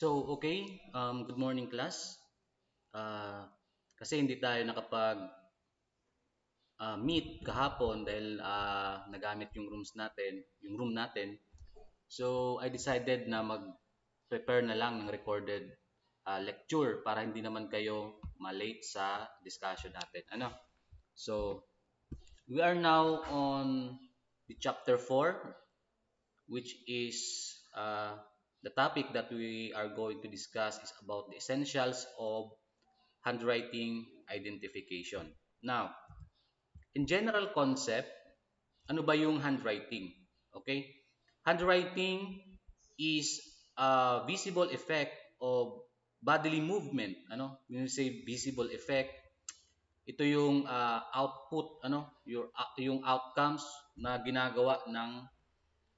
Good morning class. Ah, Kasi hindi tayo nakapag meet kahapon dahil nagamit yung room natin. So, I decided na mag-prepare na lang ng recorded lecture para hindi naman kayo malate sa discussion natin. So, we are now on the chapter 4, which is the topic that we are going to discuss is about the essentials of handwriting identification. Now, in general concept, ano ba yung handwriting? Okay? Handwriting is a visible effect of bodily movement. When you say visible effect, ito yung output, yung outcomes na ginagawa ng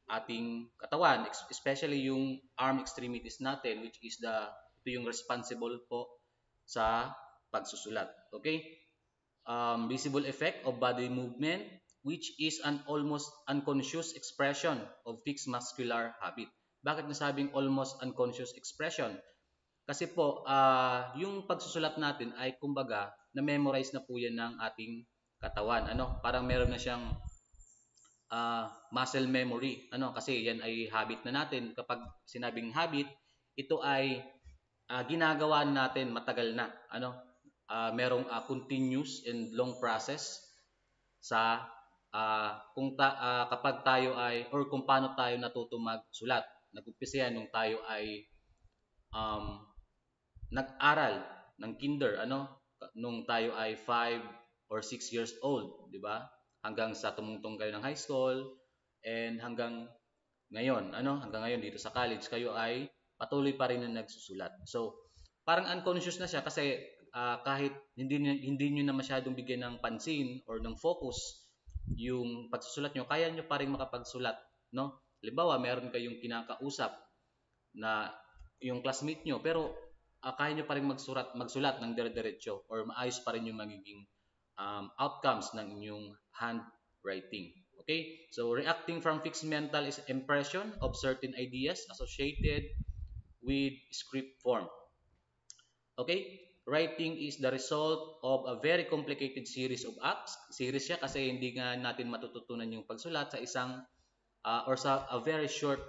ating katawan, especially yung arm extremities natin, which is ito yung responsible po sa pagsusulat. Okay? Visible effect of body movement, which is an almost unconscious expression of fixed muscular habit. Bakit nasabing almost unconscious expression? Kasi po, yung pagsusulat natin ay kumbaga, na-memorize na po yan ng ating katawan. Parang meron na siyang muscle memory. Kasi yan ay habit na natin. Kapag sinabing habit, ito ay ginagawa natin matagal na. Merong continuous and long process sa kapag tayo ay or kung paano tayo natuto magsulat. Nag-umpisa yan nung tayo ay um, nag-aral ng kinder, nung tayo ay 5 or 6 years old, di ba? Hanggang sa tumungtong kayo ng high school and hanggang ngayon dito sa college kayo ay patuloy pa rin na nagsusulat. So, parang unconscious na siya kasi kahit hindi niyo na masyadong bigyan ng pansin or ng focus yung pagsusulat niyo, kaya niyo pa rin makapagsulat, no? Halimbawa, meron kayong kinakausap na yung classmate niyo pero kaya niyo pa rin magsulat ng dire-diretso or maayos pa rin yung magiging outcomes ng inyong handwriting. Okay? So, reacting from fixed mental is impression of certain ideas associated with script form. Okay? Writing is the result of a very complicated series of acts. Series siya kasi hindi nga natin matututunan yung pagsulat sa isang or sa a very short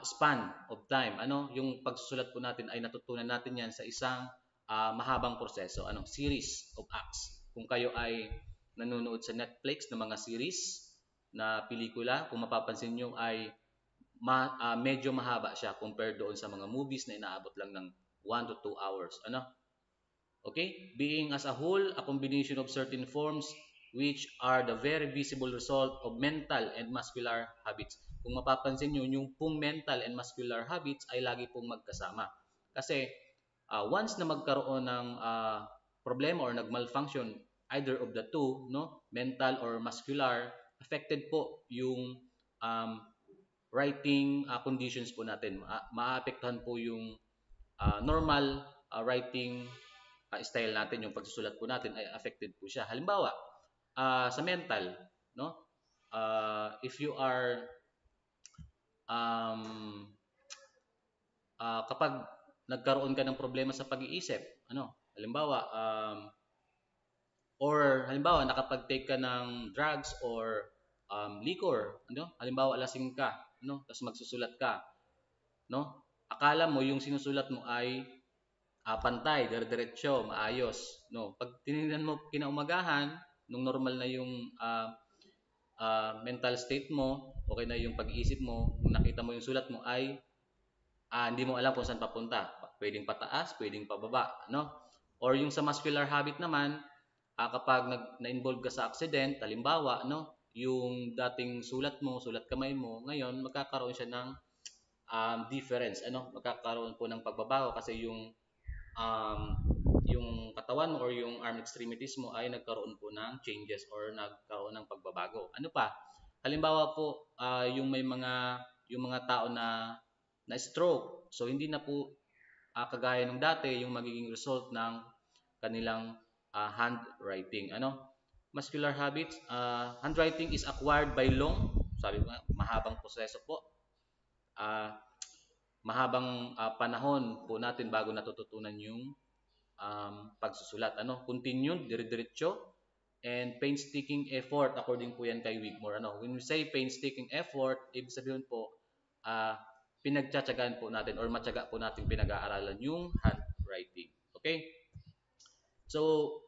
span of time. Yung pagsusulat po natin ay natutunan natin yan sa isang mahabang proseso. Series of acts. Kung kayo ay nanonood sa Netflix ng mga series na pelikula, kung mapapansin nyo ay medyo mahaba siya compared doon sa mga movies na inaabot lang ng 1 to 2 hours. Okay? Being as a whole, a combination of certain forms which are the very visible result of mental and muscular habits. Kung mapapansin nyo, yung pong mental and muscular habits ay lagi pong magkasama. Kasi once na magkaroon ng problema or nag-malfunction either of the two, no, mental or muscular, affected po yung writing conditions po natin. Maapektuhan po yung normal writing style natin, yung pagsusulat po natin ay affected po siya. Halimbawa, sa mental, no? If you are um, kapag nagkaroon ka ng problema sa pag-iisip, halimbawa halimbawa nakapag-take ka ng drugs or liquor, halimbawa lasing ka, tapos magsusulat ka, no? Akala mo yung sinusulat mo ay pantay, dire-diretso, maayos, no? Pag tinignan mo kinaumagahan, nung normal na yung mental state mo, okay na yung pag-iisip mo, kung nakita mo yung sulat mo ay hindi mo alam kung saan papunta. Pwedeng pataas, pwedeng pababa, no? Or yung sa muscular habit naman, kapag na-involve ka sa accident, halimbawa, no, yung dating sulat mo, sulat kamay mo, ngayon magkakaroon siya ng difference, magkakaroon po ng pagbabago kasi yung katawan mo or yung arm extremities mo ay nagkaroon po ng changes or nagkaroon ng pagbabago. Ano pa? Halimbawa po, yung mga tao na stroke. So hindi na po kagaya nung dati yung magiging result ng kanilang handwriting. Muscular habits, handwriting is acquired by long, sabi ko nga, mahabang proseso po. Uh, mahabang panahon po natin bago natututunan yung pagsusulat. Ano? Continued, dire-diretso, and painstaking effort according po yan kay Wigmore. Ano? When we say painstaking effort, ibig sabihin po, uh, pinagtsatsagaan po natin or matyaga po natin pinag-aaralan yung handwriting. Okay? So,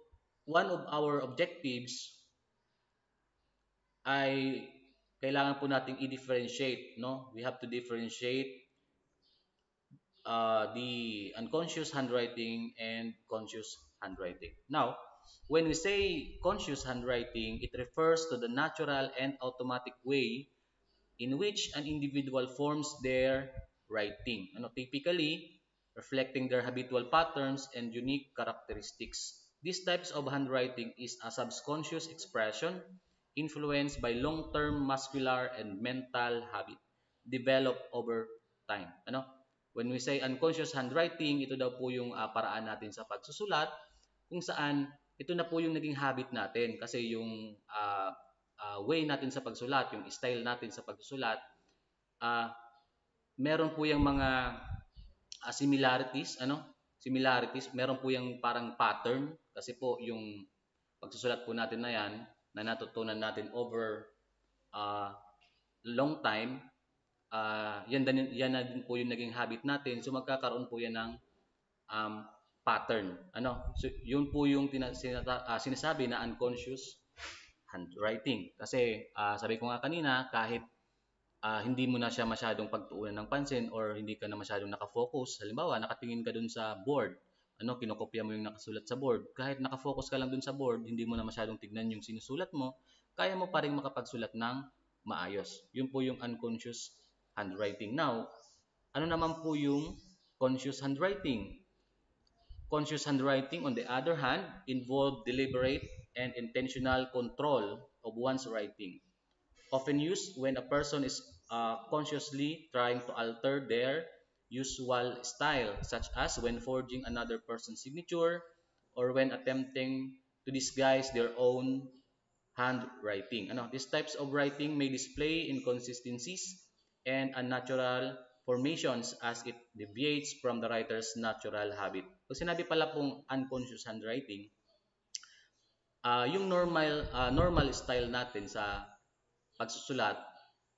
one of our objectives ay kailangan po nating i-differentiate, no? We have to differentiate the unconscious handwriting and conscious handwriting. Now, when we say conscious handwriting, it refers to the natural and automatic way in which an individual forms their writing, typically reflecting their habitual patterns and unique characteristics. These types of handwriting is a subconscious expression influenced by long-term muscular and mental habit developed over time. When we say unconscious handwriting, ito daw po yung paraan natin sa pagsusulat kung saan ito na po yung naging habit natin kasi yung way natin sa pagsulat, yung style natin sa pagsusulat, uh, meron po yung mga similarities, similarities, meron po yung parang pattern kasi po yung pagsusulat po natin na yan na natutunan natin over uh, long time, yan na din po yung naging habit natin. So magkakaroon po yan ng um, pattern. So yun po yung sinasabi na unconscious handwriting. Kasi sabi ko nga kanina, kahit hindi mo na siya masyadong pagtuunan ng pansin or hindi ka na masyadong nakafocus, halimbawa nakatingin ka dun sa board, kinokopya mo yung nakasulat sa board, kahit nakafocus ka lang dun sa board, hindi mo na masyadong tignan yung sinusulat mo, kaya mo pa rin makapagsulat ng maayos. Yun po yung unconscious handwriting. Now, ano naman po yung conscious handwriting? Conscious handwriting, on the other hand, involve deliberate and intentional control of one's writing, often used when a person is consciously trying to alter their usual style, such as when forging another person's signature or when attempting to disguise their own handwriting. These types of writing may display inconsistencies and unnatural formations as it deviates from the writer's natural habit. Pag sinabi pala pong unconscious handwriting, yung normal style natin sa pagsusulat,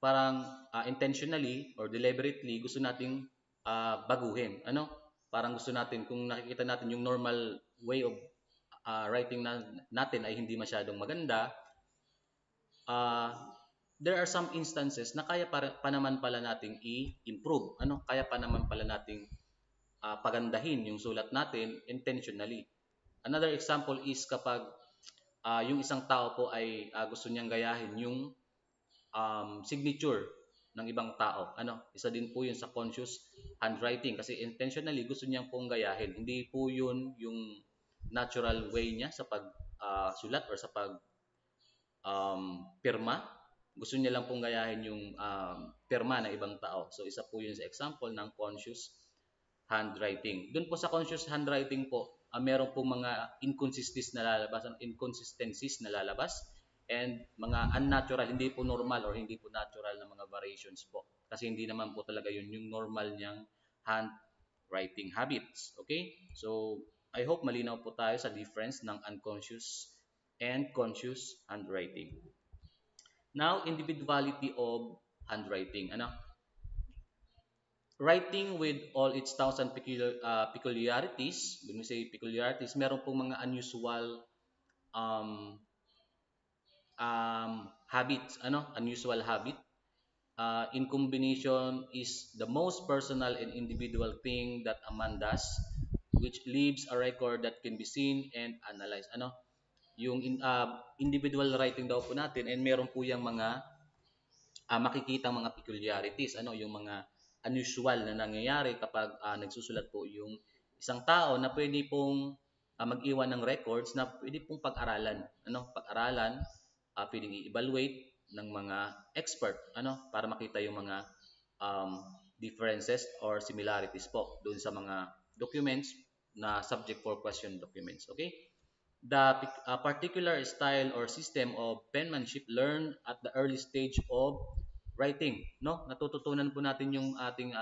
parang intentionally or deliberately gusto nating baguhin. Parang gusto natin, kung nakikita natin yung normal way of writing natin ay hindi masyadong maganda, uh, there are some instances na kaya pa naman pala nating i-improve. Kaya pa naman pala nating pagandahin yung sulat natin intentionally. Another example is kapag yung isang tao po ay gusto niyang gayahin yung signature ng ibang tao. Isa din po yun sa conscious handwriting kasi intentionally gusto niyang pong gayahin. Hindi po yun yung natural way niya sa pagsulat or sa pag pirma. Gusto niya lang pong gayahin yung pirma ng ibang tao. So isa po yun sa example ng conscious handwriting. Doon po sa conscious handwriting po, meron po mga inconsistencies na lalabas and mga unnatural, hindi po normal or hindi po natural na mga variations po. Kasi hindi naman po talaga yun yung normal niyang handwriting habits. Okay? So, I hope malinaw po tayo sa difference ng unconscious and conscious handwriting. Now, individuality of handwriting. Writing with all its thousand peculiarities, when we say peculiarities, meron pong mga unusual um, habits, unusual habit. In combination is the most personal and individual thing that a man does, which leaves a record that can be seen and analyzed. Yung individual writing daw po natin, and meron po yung mga makikita mga peculiarities, yung mga unusual na nangyayari kapag nagsusulat po yung isang tao na pwede pong mag-iwan ng records na pwede pong pag-aralan, pag-aralan, pwedeng i-evaluate ng mga expert, para makita yung mga differences or similarities po doon sa mga documents na subject for question documents. Okay? The particular style or system of penmanship learned at the early stage of writing, natututunan po natin yung ating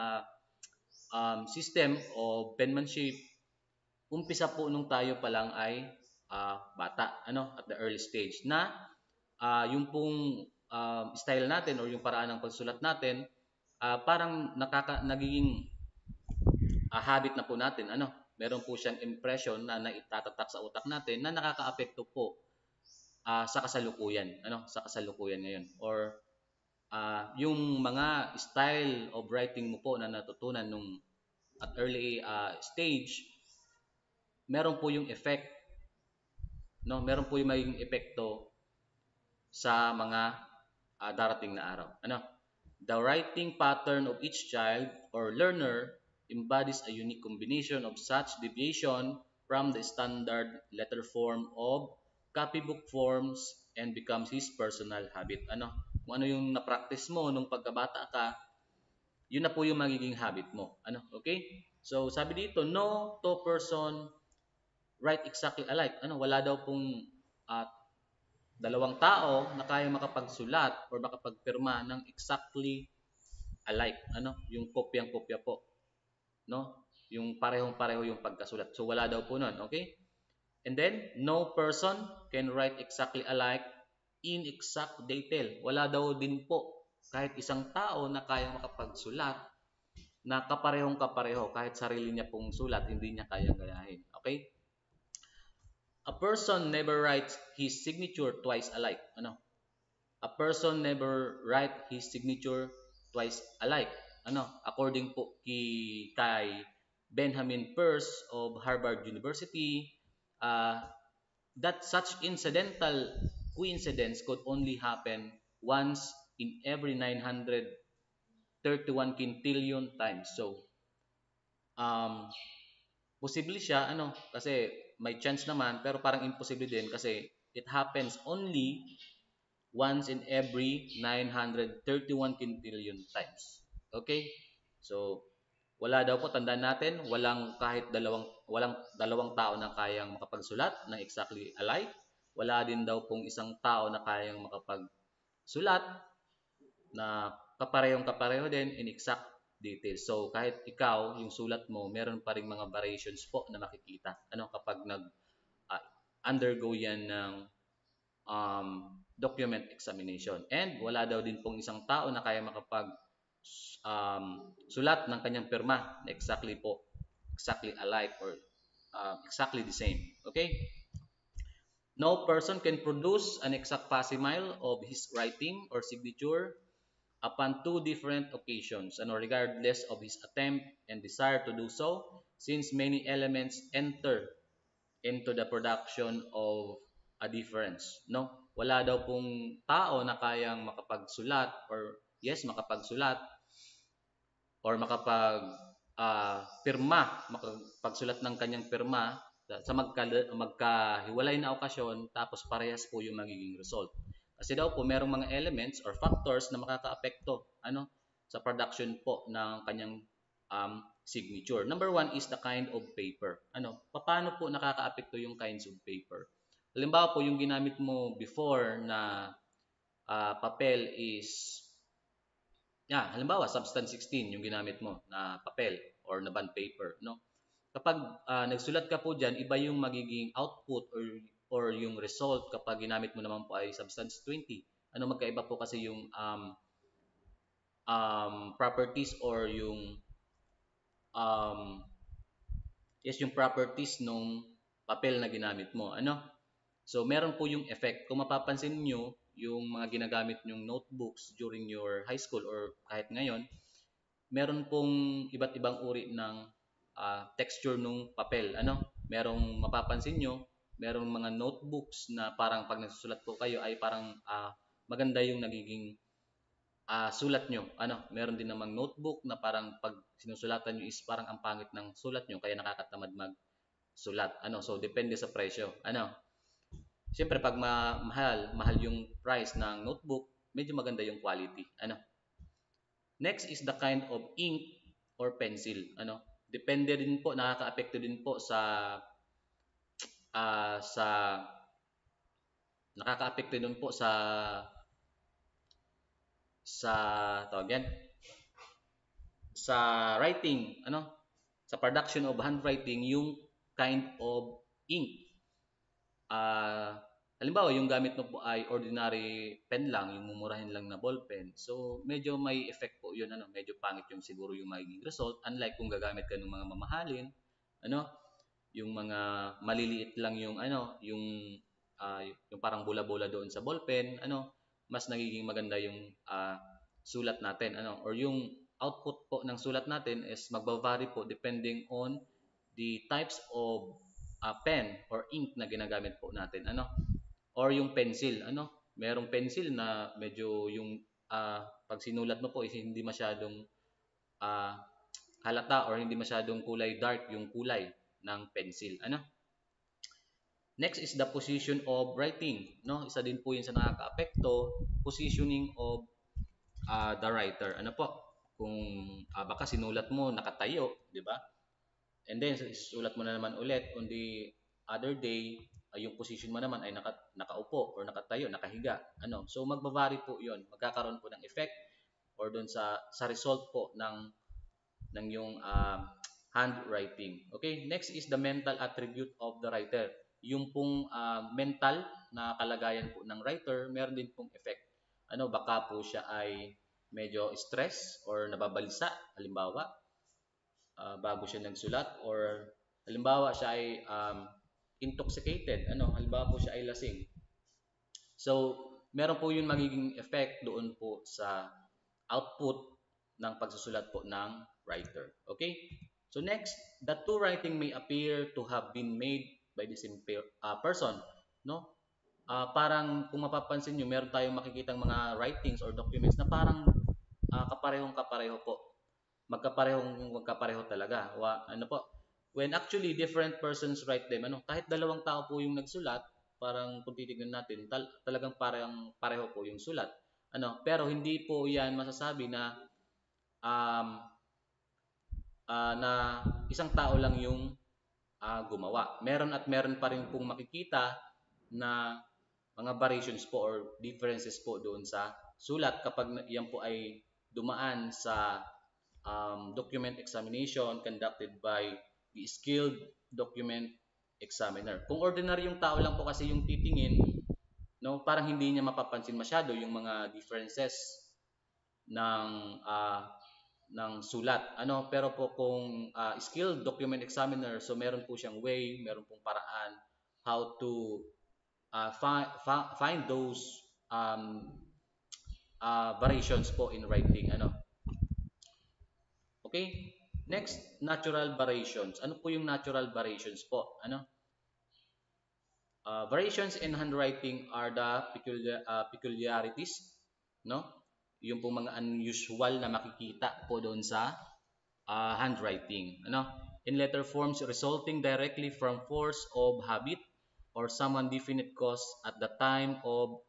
system o penmanship, umpisa po nung tayo pa lang ay bata, at the early stage na yung pong style natin or yung paraan ng pagsulat natin, parang nagiging habit na po natin, meron po siyang impression na naitatatak sa utak natin na nakakaapekto po sa kasalukuyan, sa kasalukuyan ngayon, or yung mga style of writing mo po na natutunan nung at early stage, meron po yung effect, meron po yung magiging epekto sa mga darating na araw. The writing pattern of each child or learner embodies a unique combination of such deviation from the standard letter form of copybook forms and becomes his personal habit. Kung ano yung na-practice mo nung pagkabata ka, yun na po yung magiging habit mo. Okay? So, sabi dito, no two person write exactly alike. Wala daw pong dalawang tao na kaya makapagsulat or makapagpirma ng exactly alike. Yung kopyang-kopya po. Yung parehong-pareho yung pagkasulat. So, wala daw po nun. Okay? And then, no person can write exactly alike in exact detail. Wala daw din po kahit isang tao na kaya makapagsulat na kaparehong-kapareho, kahit sarili niya pong sulat, hindi niya kayang gayahin. Okay? A person never writes his signature twice alike. A person never write his signature twice alike. According po kay Benjamin Peirce of Harvard University, that such incidental coincidence could only happen once in every 931 quintillion times. So, posible siya, kasi may chance naman, pero parang imposible din kasi it happens only once in every 931 quintillion times. Okay? So, wala daw po, tandaan natin, walang dalawang tao na kayang makapagsulat ng exactly alike. Wala din daw pong isang tao na kayang makapagsulat na kaparehong-kapareho din in exact details. So, kahit ikaw, yung sulat mo, meron pa ring mga variations po na makikita. Kapag undergo yan ng document examination. And wala daw din pong isang tao na kaya makapag sulat ng kanyang pirma na exactly alike or exactly the same. Okay? No person can produce an exact facsimile of his writing or signature upon two different occasions, regardless of his attempt and desire to do so, since many elements enter into the production of a difference. Wala daw pong tao na kayang makapagsulat makapagsulat or makapagsulat ng kanyang pirma sa magkahiwalay na okasyon, tapos parehas po yung magiging result. Kasi daw po merong mga elements or factors na makakaapekto sa production po ng kanyang signature. Number one is the kind of paper. Paano po nakakaapekto yung kinds of paper? Halimbawa po, yung ginamit mo before na papel is halimbawa substance 16 yung ginamit mo na papel or na bond paper, kapag nagsulat ka po diyan, iba yung magiging output or yung result kapag ginamit mo naman po ay substance 20. Magkaiba po kasi yung properties or yung yung properties nung papel na ginamit mo. So, meron po yung effect. Kung mapapansin nyo, yung mga ginagamit nyong notebooks during your high school or kahit ngayon, meron pong iba't ibang uri ng texture nung papel. Merong mapapansin nyo, merong mga notebooks na parang pag nagsusulat po kayo ay parang maganda yung nagiging sulat nyo. Meron din namang notebook na parang pag sinusulatan nyo is parang ang pangit ng sulat nyo, kaya nakakatamad magsulat. So, depende sa presyo. Siyempre, pag mahal yung price ng notebook, medyo maganda yung quality. Next is the kind of ink or pencil. Depende din po, nakakaapekto din po nakakaapekto din po sa tawag yan, sa writing, sa production of handwriting, yung kind of ink. Halimbawa, yung gamit mo po ay ordinary pen lang, yung mumurahin lang na ball pen. So, medyo may effect po yun, medyo pangit yung siguro yung magiging result. Unlike kung gagamit ka ng mga mamahalin, ano, yung mga maliliit lang yung, yung parang bola-bola doon sa ball pen, mas nagiging maganda yung sulat natin, or yung output po ng sulat natin is magba-vary po depending on the types of pen or ink na ginagamit po natin, or yung pencil, merong pencil na medyo yung pag sinulat mo po is hindi masyadong ah, halata or hindi masyadong kulay dark yung kulay ng pencil, next is the position of writing, isa din po yun sa nakakaapekto, positioning of the writer, po, kung baka sinulat mo nakatayo, di ba? And then sulat mo na naman ulit on the other day, yung position mo naman ay nakaupo or nakatayo, nakahiga. So magba-vary po 'yon. Magkakaroon po ng effect or doon sa result po ng yung handwriting. Okay, next is the mental attribute of the writer. Yung pong mental na kalagayan po ng writer, meron din pong effect. Baka po siya ay medyo stress or nababalisa, halimbawa, bago siya nagsulat, or halimbawa siya ay intoxicated, halimbawa po siya ay lasing. So, meron po yung magiging effect doon po sa output ng pagsusulat po ng writer. Okay? So next, the two writing may appear to have been made by the same person, no? Parang kung mapapansin niyo, meron tayong makikitang mga writings or documents na parang kaparehong kapareho po. Magkapareho talaga. Po, when actually different persons write them, kahit dalawang tao po yung nagsulat, parang kung titignan natin, talagang parang pareho po yung sulat. Pero hindi po yan masasabi na um, na isang tao lang yung gumawa. Meron at meron pa rin pong makikita na mga variations po or differences po doon sa sulat kapag yan po ay dumaan sa document examination conducted by the skilled document examiner. Kung ordinary yung tao lang po kasi yung titingin, no, parang hindi niya mapapansin masyado yung mga differences ng sulat, pero po kung skilled document examiner, so meron po siyang way, meron pong paraan how to find those variations po in writing, okay. Next, natural variations. Ano po yung natural variations po? Variations in handwriting are the peculiarities, no? Yung po mga unusual na makikita po doon sa handwriting, in letter forms resulting directly from force of habit or some definite cause at the time of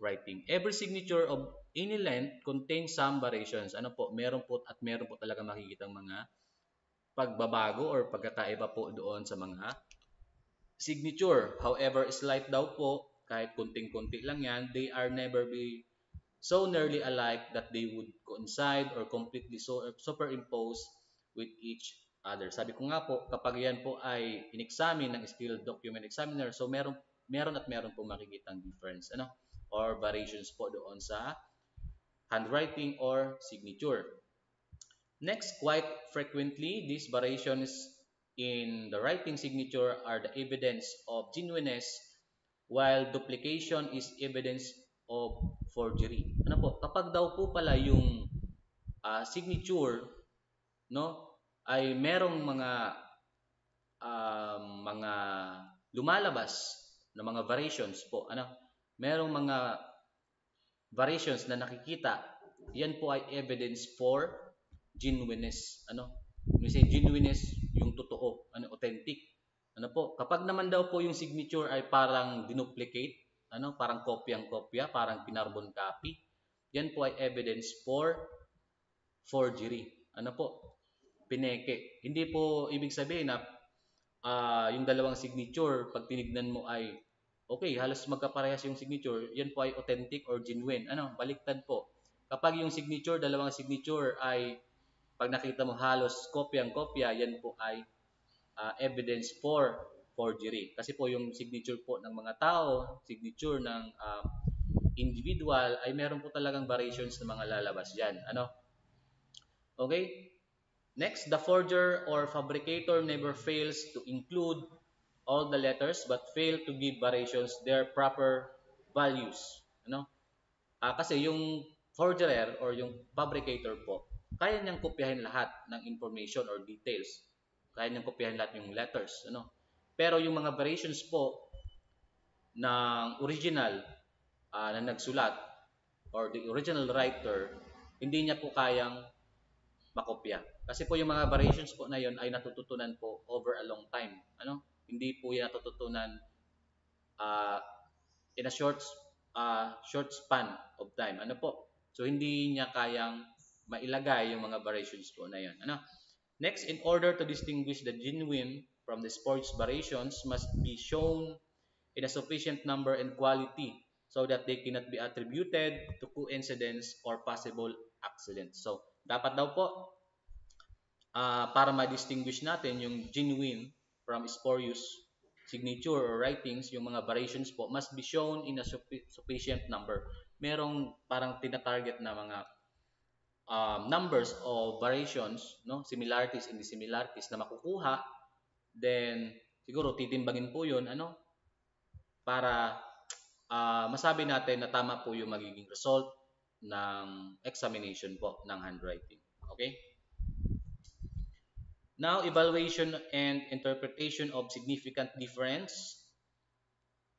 writing. Every signature of any length contains some variations. Meron po talaga makikita mga pagbabago or pagkakaiba po doon sa mga signature. However, slight daw po, kahit kunting-kunti lang yan, they are never be so nearly alike that they would coincide or completely superimpose with each other. Sabi ko nga po, kapag yan po ay in-examine ng skilled document examiner, so meron po makikitang difference, or variations po doon sa handwriting or signature. Next, quite frequently, these variations in the writing signature are the evidence of genuineness, while duplication is evidence of forgery. Kapag daw po pala yung signature, no, ay merong mga lumalabas na mga variations po, merong mga variations na nakikita, yan po ay evidence for genuineness, When we say genuineness, yung totoo, authentic, po, kapag naman daw po yung signature ay parang dinuplicate, parang kopyang-kopya, parang pinarbon copy, yan po ay evidence for forgery, po, pineke. Hindi po ibig sabihin na yung dalawang signature, pag tinignan mo ay okay, halos magkaparehas yung signature, yan po ay authentic or genuine. Baliktad po. Kapag yung signature, dalawang signature ay Pag nakita mo halos kopyang-kopya, yan po ay evidence for forgery. Kasi po yung signature po ng mga tao, signature ng individual, ay meron po talagang variations na mga lalabas dyan. Ano? Okay? Next, the forger or fabricator never fails to include all the letters but fail to give variations their proper values. Ano? Kasi yung forgerer or yung fabricator po, kaya niyang kopyahin lahat ng information or details. Kaya niyang kopyahin lahat yung letters. Ano? Pero yung mga variations po ng original na nagsulat or the original writer, hindi niya po kayang makopya. Kasi po yung mga variations po na yon ay natututunan po over a long time. Ano? Hindi po yan natututunan uh, in a short span of time. Ano po? So hindi niya kayang mailagay yung mga variations po na yon. Ano? Next, in order to distinguish the genuine from the forged variations must be shown in a sufficient number and quality so that they cannot be attributed to coincidence or possible accidents. So, dapat daw po para ma-distinguish natin yung genuine from spurious signature or writings, yung mga variations po must be shown in a sufficient number. Merong parang tina-target na mga numbers of variations, no, similarities and dissimilarities na makukuha, then siguro titimbangin po 'yun, ano, para masabi natin na tama po yung magiging result ng examination po ng handwriting. Okay? Now, evaluation and interpretation of significant difference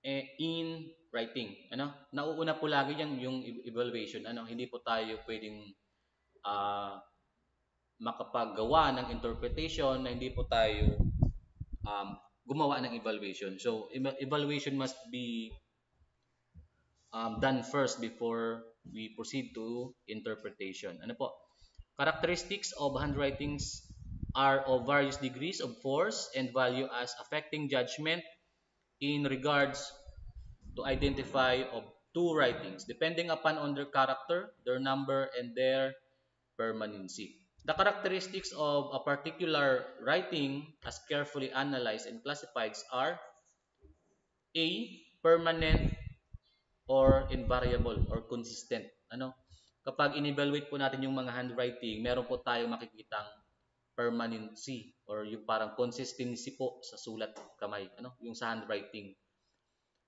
in writing. Ano? Nauuna po lagi yung evaluation. Ano? Hindi po tayo pwedeng uh, makapaggawa ng interpretation na hindi po tayo gumawa ng evaluation. So, evaluation must be done first before we proceed to interpretation. Ano po? Characteristics of handwritings are of various degrees of force and value as affecting judgment in regards to identify of two writings depending upon on their character, their number, and their permanency. The characteristics of a particular writing as carefully analyzed and classified are A. Permanent or invariable or consistent. Ano? Kapag in-evaluate po natin yung mga handwriting, meron po tayong makikitang permanency or yung parang consistency po sa sulat kamay, ano? Yung sa handwriting.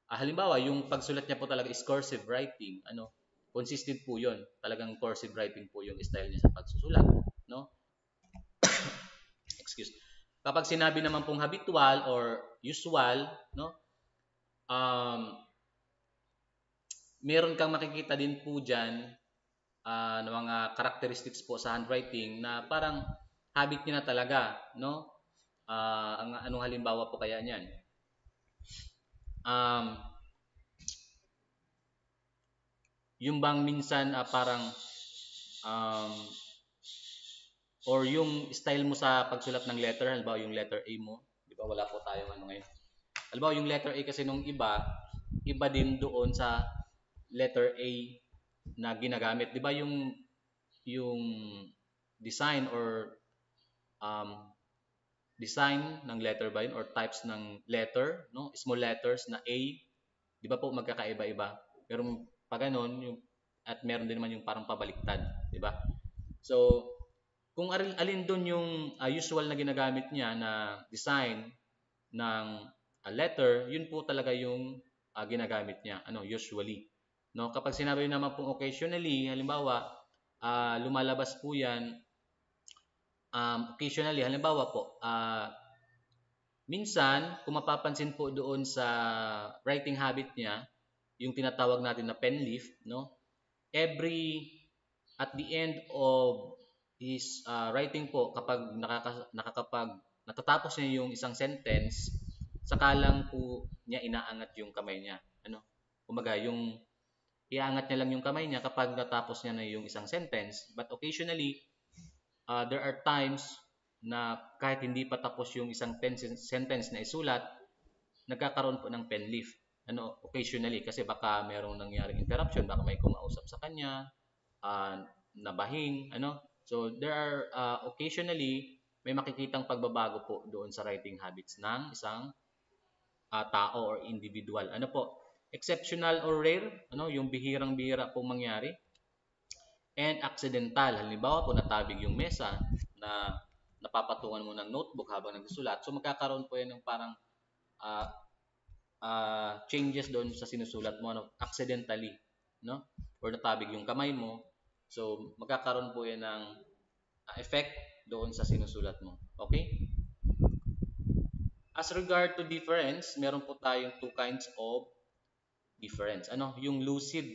Halimbawa, yung pagsulat niya po talaga is cursive writing, ano? Consistent po 'yon. Talagang cursive writing po yung style niya sa pagsusulat, no? Excuse. Kapag sinabi naman pong habitual or usual, no? Meron kang makikita din po diyan ng mga characteristics po sa handwriting na parang habit niya na talaga, no? Anong halimbawa po kaya niyan? Yung bang minsan parang or yung style mo sa pagsulat ng letter, halimbawa yung letter A mo, di ba wala po tayong ano ngayon. Halimbawa yung letter A kasi nung iba din doon sa letter A na ginagamit. Di ba yung design or design ng letter ba yun or types ng letter, no? Small letters na A, di ba po magkakaiba-iba? Pero pag ganun, yung, at meron din naman yung parang pabaliktad, di ba? So, kung alin doon yung usual na ginagamit niya na design ng letter, yun po talaga yung ginagamit niya, ano, usually. No, kapag sinabi naman po occasionally, halimbawa, lumalabas po 'yan occasionally, halimbawa po, minsan kung mapapansin po doon sa writing habit niya, yung tinatawag natin na pen leaf, no? Every at the end of his writing po, kapag natatapos niya yung isang sentence, saka lang po niya inaangat yung kamay niya, ano? Kumbaga, yung iaangat niya lang yung kamay niya kapag natapos niya na yung isang sentence, but occasionally there are times na kahit hindi pa tapos yung isang sentence na isulat, nagkakaroon po ng pen leaf, ano, occasionally, kasi baka merong nangyaring interruption, baka may kumausap sa kanya, nabahing, ano, So there are occasionally may makikitang pagbabago po doon sa writing habits ng isang tao or individual. Ano po? Exceptional or rare, ano, yung bihirang-bihira pong mangyari, and accidental. Halimbawa po natabig yung mesa na napapatungan mo ng notebook habang nagsusulat. So magkakaroon po yan ng parang uh, changes doon sa sinusulat mo, ano, accidentally, no? Or natabig yung kamay mo. So magkakaroon po yan ng effect doon sa sinusulat mo. Okay? As regard to difference, meron po tayong two kinds of difference. Ano? Yung lucid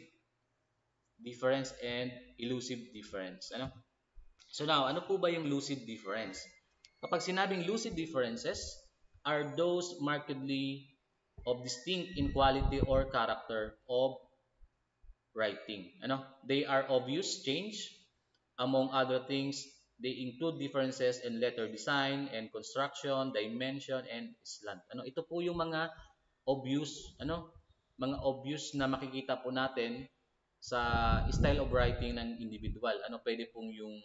difference and elusive difference. Ano? So now, ano po ba yung lucid difference? Kapag sinabing lucid differences are those markedly of distinct in quality or character of writing. Ano? They are obvious change. Among other things, they include differences in letter design and construction, dimension, and slant. Ano? Ito po yung mga obvious, ano? Mga obvious na makikita po natin sa style of writing ng individual. Ano, pwede pong yung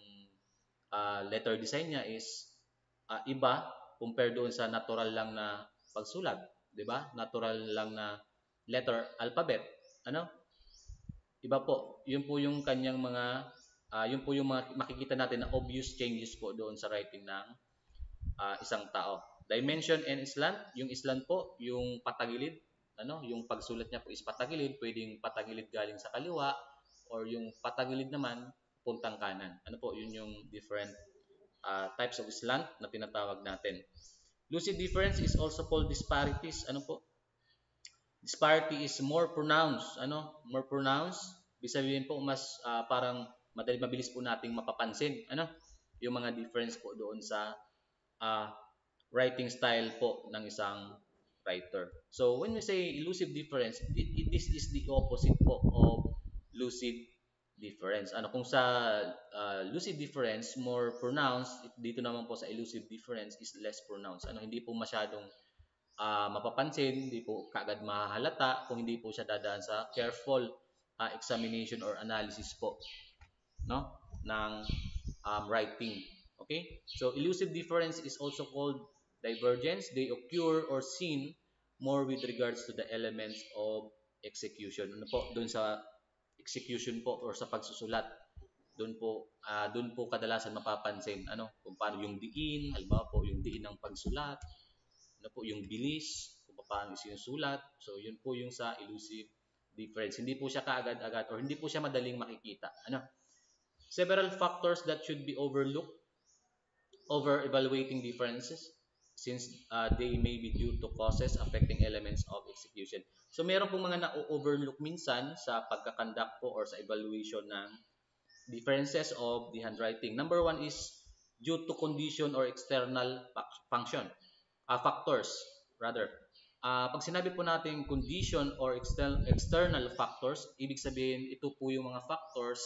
letter design niya is iba compare doon sa natural lang na pagsulat, 'di ba? Natural lang na letter alphabet. Ano? Iba po. 'Yun po yung kanyang mga yun po yung mga makikita natin na obvious changes po doon sa writing ng isang tao. Dimension and slant, yung slant po, yung patagilid, ano, yung pagsulat niya po is patagilid, pwedeng patagilid galing sa kaliwa or yung patagilid naman puntang kanan. Ano po, yun yung different types of slant na tinatawag natin. Lucid difference is also called disparities. Ano po? Disparity is more pronounced. Ano? More pronounced. Ibig sabihin po, mas parang mabilis po nating mapapansin. Ano? Yung mga difference po doon sa uh, writing style po ng isang writer. So when we say elusive difference, this is the opposite po of lucid difference. Ano kung sa lucid difference more pronounced, dito naman po sa elusive difference is less pronounced. Ano hindi po masyadong mapapansin, hindi po kaagad mahahalata kung hindi po siya dadaan sa careful examination or analysis po, no, ng writing. Okay? So elusive difference is also called divergence. They occur or seen more with regards to the elements of execution. Ano po? Doon sa execution po or sa pagsusulat. Doon po kadalasan mapapansin ano kung paano yung diin, halimbawa po yung diin ng pagsulat, ano po yung bilis, kung paano sinusulat. So yun po yung sa elusive difference. Hindi po siya kaagad-agad or hindi po siya madaling makikita. Ano? Several factors that should be overlooked over evaluating differences since they may be due to causes affecting elements of execution. So meron pong mga na-overlook minsan sa pagkakandak po or sa evaluation ng differences of the handwriting. Number one is due to condition or external function, factors rather. Pag sinabi po natin condition or external factors, ibig sabihin ito po yung mga factors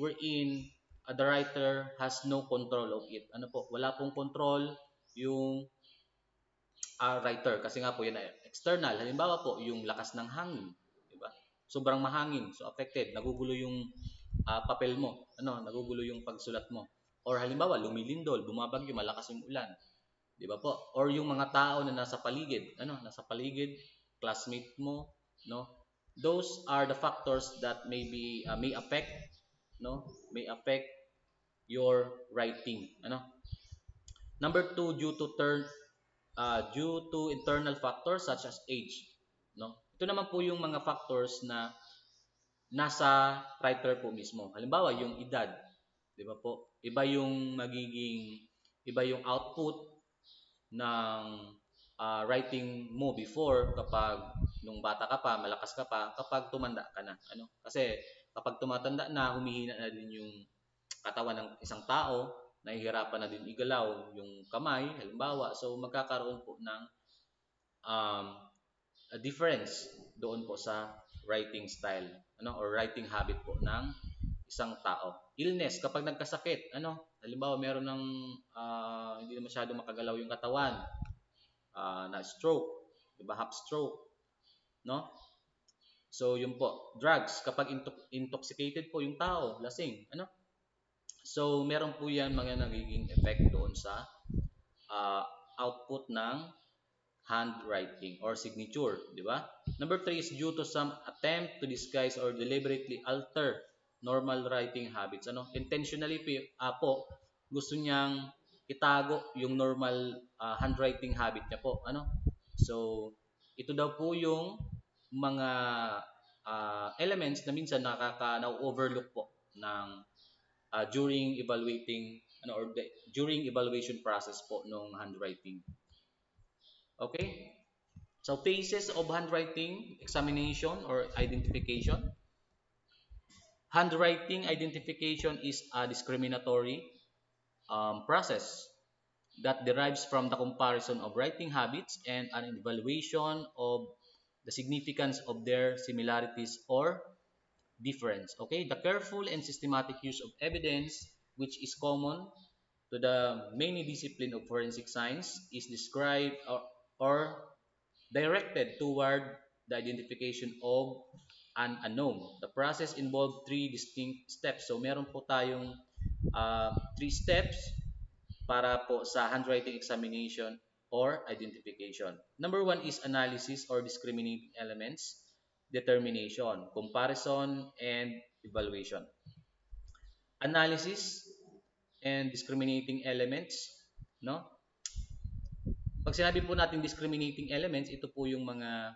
wherein the writer has no control of it. Ano po, wala pong control yung writer kasi nga po yan ay external. Halimbawa po, yung lakas ng hangin, di ba? Sobrang mahangin, so affected, nagugulo yung papel mo, ano, nagugulo yung pagsulat mo. Or halimbawa, lumilindol, bumabagyo, malakas yung ulan, di ba po? Or yung mga tao na nasa paligid, ano, nasa paligid, classmate mo, no? Those are the factors that may affect, no? May affect your writing, ano? Number two, due to internal factors such as age, no? Ito naman po yung mga factors na nasa writer po mismo. Halimbawa, yung edad, 'di ba po? Iba yung output ng writing mo before kapag nung bata ka pa, malakas ka pa, kapag tumanda ka na, ano? Kasi kapag tumatanda na, humihina na din yung katawan ng isang tao, nahihirapan na din igalaw yung kamay, halimbawa. So magkakaroon po ng um, a difference doon po sa writing style, ano, or writing habit po ng isang tao. Illness, kapag nagkasakit, ano, halimbawa meron ng hindi na masyadong makagalaw yung katawan, na stroke, di ba, half stroke, no? So yun po, drugs, kapag intoxicated po yung tao, lasing, ano? So, meron po yan mga nagiging effect doon sa uh, output ng handwriting or signature, di ba? Number three is due to some attempt to disguise or deliberately alter normal writing habits. Ano? Intentionally po, gusto niyang itago yung normal handwriting habit niya po. Ano? So, ito daw po yung mga elements na minsan na-overlook po ng during evaluating during evaluation process po ng handwriting. Okay? So phases of handwriting examination or identification. Handwriting identification is a discriminatory process that derives from the comparison of writing habits and an evaluation of the significance of their similarities or difference. Okay, the careful and systematic use of evidence, which is common to the many discipline of forensic science, is described or directed toward the identification of an unknown. The process involved three distinct steps. So meron po tayong three steps para po sa handwriting examination or identification. Number one is analysis or discriminating elements, determination, comparison, and evaluation. Analysis and discriminating elements, no? Pag sinabi po natin discriminating elements, ito po yung mga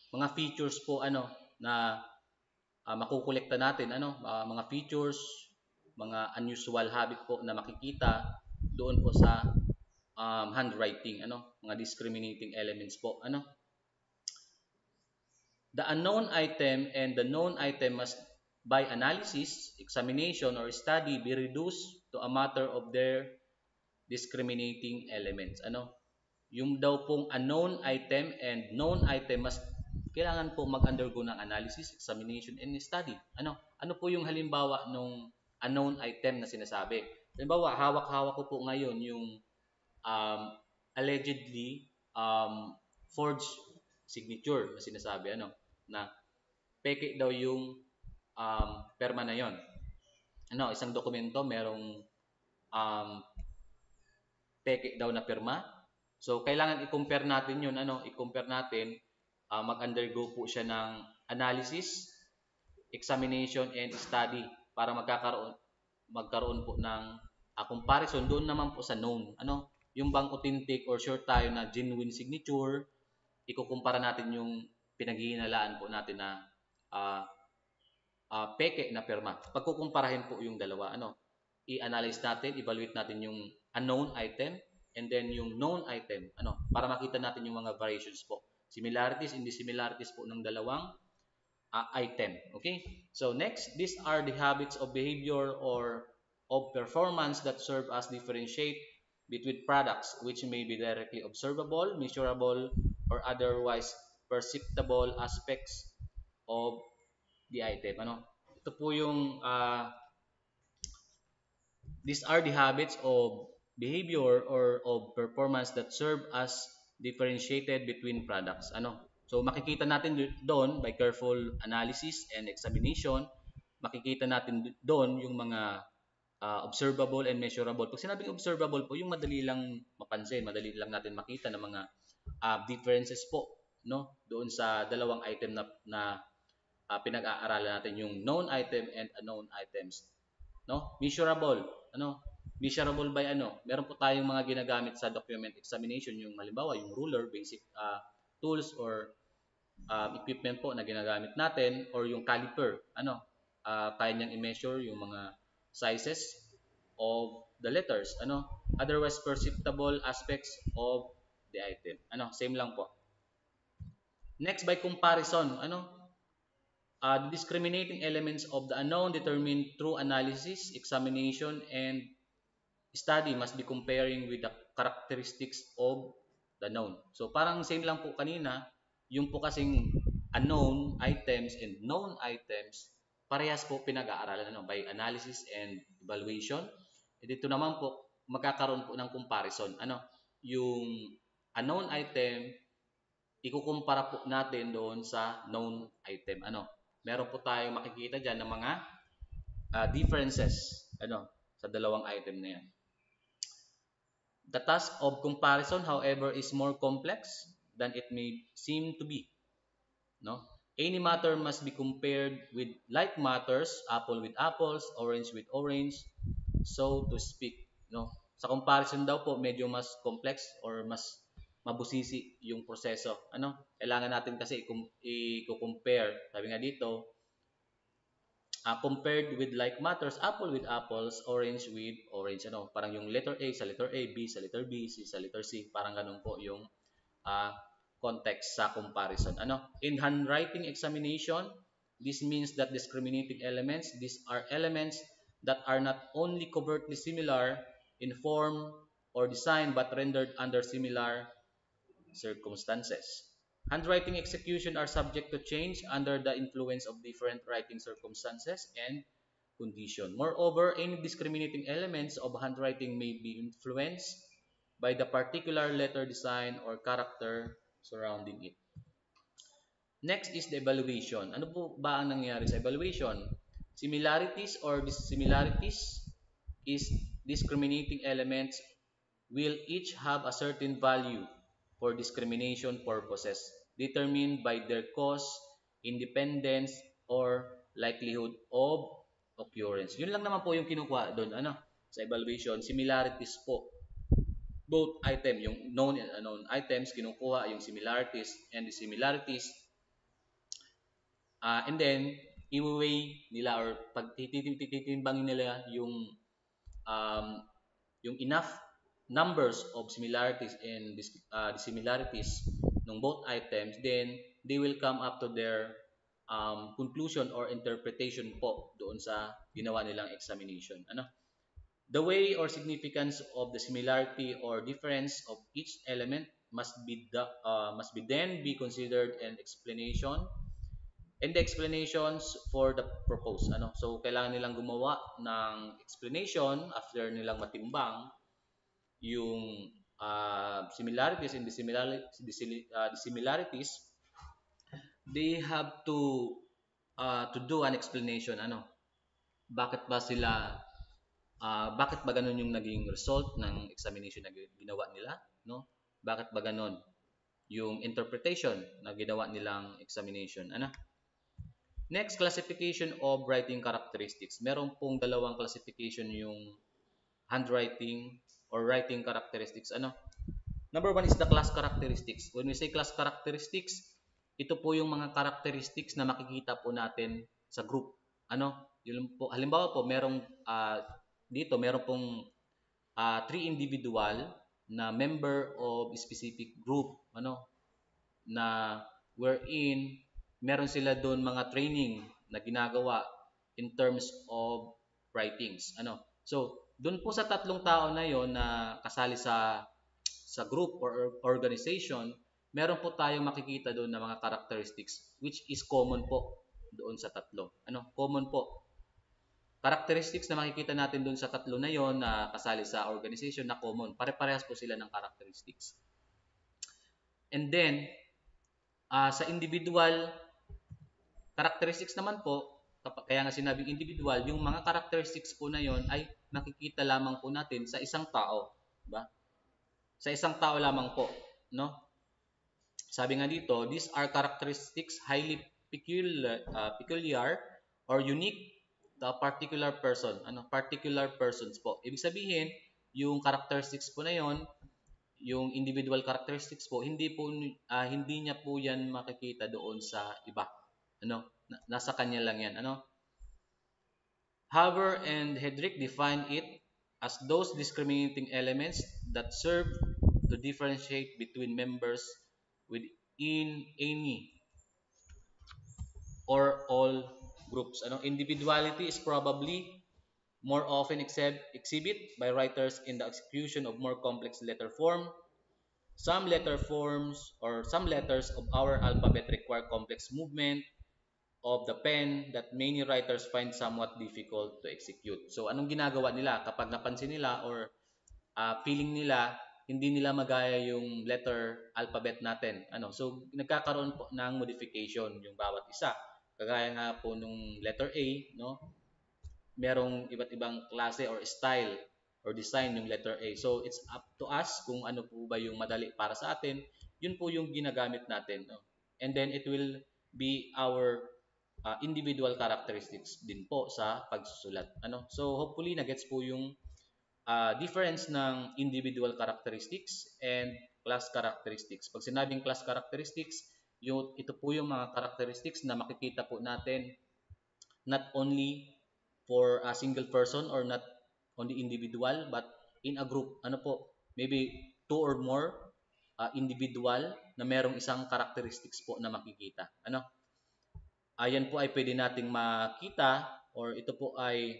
mga features po na makukolekta natin mga features, mga unusual habit po na makikita doon po sa handwriting, mga discriminating elements po, the unknown item and the known item must by analysis, examination, or study be reduced to a matter of their discriminating elements. Yung daw pong unknown item and known item mas kailangan po mag-undergo ng analysis, examination, and study. Ano po yung halimbawa nung unknown item na sinasabi? Halimbawa, hawak-hawak ko po ngayon yung allegedly forged signature na sinasabi, na peke daw yung perma na yon. Isang dokumento merong peke daw na perma. So kailangan i-compare natin 'yun, i-compare natin, mag-undergo po siya ng analysis, examination, and study para magkaroon po ng comparison doon naman po sa known. Yung bang authentic or sure tayo na genuine signature, ikukumpara natin yung pinaghihinalaan po natin na peke na perma. Pagkukumparahin po yung dalawa, i-analyze natin, evaluate natin yung unknown item and then yung known item, para makita natin yung mga variations po, similarities and dissimilarities po ng dalawang item. Okay, so next, these are the habits of behavior or of performance that serve as differentiate between products, which may be directly observable, measurable, or otherwise perceptible aspects of the item. Ito po yung these are the habits of behavior or of performance that serve as differentiated between products. So makikita natin doon by careful analysis and examination, makikita natin doon yung mga observable and measurable. Pag sinabing observable po, yung madali lang mapansin, madali lang natin makita ng mga differences po, doon sa dalawang item na pinag-aaralan natin, yung known item and unknown items. Measurable, measurable by meron po tayong mga ginagamit sa document examination, yung halimbawa yung ruler, basic tools or equipment po na ginagamit natin, or yung caliper, kaya niyang i-measure yung mga sizes of the letters, otherwise perceptible aspects of the item, same lang po. Next, by comparison, the discriminating elements of the unknown determined through analysis, examination, and study must be comparing with the characteristics of the known. So parang same lang po kanina, yung po kasing unknown items and known items, parehas po pinag-aaralan by analysis and evaluation. E dito naman po magkakaroon po ng comparison. Yung unknown item, ikukumpara po natin doon sa known item. meron po tayong makikita dyan ng mga differences sa dalawang item na yan. The task of comparison, however, is more complex than it may seem to be. No? Any matter must be compared with like matters, apple with apples, orange with orange, so to speak. No? Sa comparison daw po, medyo mas complex or mas mabusisi yung proseso. Kailangan natin kasi i-compare. Sabi nga dito, compared with like matters, apple with apples, orange with orange. Parang yung letter A sa letter A, B sa letter B, C sa letter C. Parang ganun po yung uh, context sa comparison. In handwriting examination, this means that discriminating elements, these are elements that are not only covertly similar in form or design but rendered under similar circumstances. Handwriting execution are subject to change under the influence of different writing circumstances and condition. Moreover, any discriminating elements of handwriting may be influenced by the particular letter design or character surrounding it. Next is the evaluation. Ano po ba ang nangyayari sa evaluation? Similarities or dissimilarities is discriminating elements will each have a certain value for discrimination purposes determined by their cause, independence, or likelihood of occurrence. Yun lang naman po yung kinukuha doon sa evaluation. Similarities po. Both item, yung known and unknown items, kinukuha yung similarities and dissimilarities. And then, i-weigh nila or pag titimbangin nila yung enough numbers of similarities and dissimilarities ng both items, then they will come up to their conclusion or interpretation po doon sa ginawa nilang examination. The way or significance of the similarity or difference of each element must be then be considered an explanation and the explanations for the proposed. So kailangan nilang gumawa ng explanation after nilang matimbang yung similarities and dissimilarities. They have to do an explanation. Bakit ba sila bakit ba ganun yung naging result ng examination na ginawa nila, no? Bakit ba ganun yung interpretation na ginawa nilang examination? Next, classification of writing characteristics. Meron pong dalawang classification yung handwriting or writing characteristics. Number one is the class characteristics. When we say class characteristics, ito po yung mga characteristics na makikita po natin sa group. Yun po, halimbawa po, dito meron pong 3 individual na member of specific group, na wherein meron sila doon mga training na ginagawa in terms of writings. So, doon po sa tatlong tao na yon na kasali sa group or organization, meron po tayong makikita doon na mga characteristics which is common po doon sa tatlo. Common po. Characteristics na makikita natin doon sa tatlo na yon na kasali sa organization na common. Pare-parehas po sila ng characteristics. And then, sa individual characteristics naman po, kaya nga sinabing individual, yung mga characteristics po na yon ay makikita lamang po natin sa isang tao. Diba? Sa isang tao lamang po. No? Sabi nga dito, these are characteristics highly peculiar or unique to a particular person. Particular persons po. Ibig sabihin, yung characteristics po na yon, yung individual characteristics po, hindi niya po yan makikita doon sa iba. Nasa kanya lang yan. Haber and Hedrick define it as those discriminating elements that serve to differentiate between members within any or all groups. Individuality is probably more often exhibit by writers in the execution of more complex letter form. Some letter forms or some letters of our alphabet require complex movement of the pen that many writers find somewhat difficult to execute. So anong ginagawa nila kapag napansin nila or feeling nila hindi nila magaya yung letter alphabet natin? So nagkakaroon po ng modification yung bawat isa. kagaya nga po nung letter A, no? Merong iba't ibang klase or style or design yung letter A. So it's up to us kung ano po ba yung madali para sa atin. Yun po yung ginagamit natin, no? And then it will be our individual characteristics din po sa pagsusulat. Ano? So hopefully nagets po yung difference ng individual characteristics and class characteristics. Pag sinabing class characteristics, ito po yung mga characteristics na makikita po natin not only for a single person or not only individual but in a group. Ano po? Maybe two or more individual na merong isang characteristics po na makikita. Ano? Ayan po ay pwede nating makita or ito po ay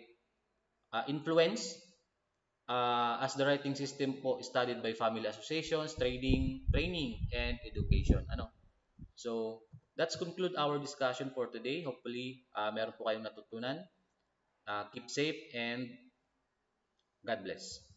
influence as the writing system po studied by family associations, training, and education. Ano? So, that's conclude our discussion for today. Hopefully, meron po kayong natutunan. Keep safe and God bless.